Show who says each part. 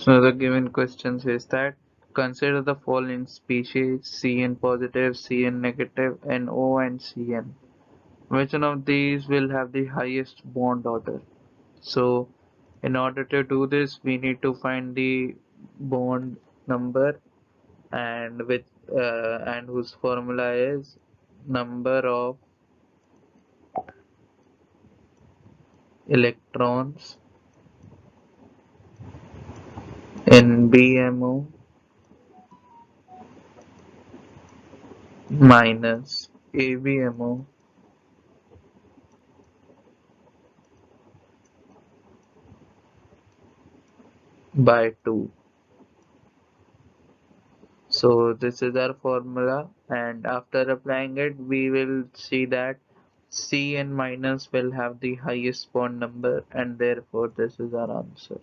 Speaker 1: So the given question says that consider the following species: Cn positive, Cn negative, NO and Cn. Which one of these will have the highest bond order? So in order to do this, we need to find the bond number and whose formula is number of electrons in BMO minus ABMO by 2. So this is our formula, and after applying it we will see that Cn minus will have the highest bond number, and therefore this is our answer.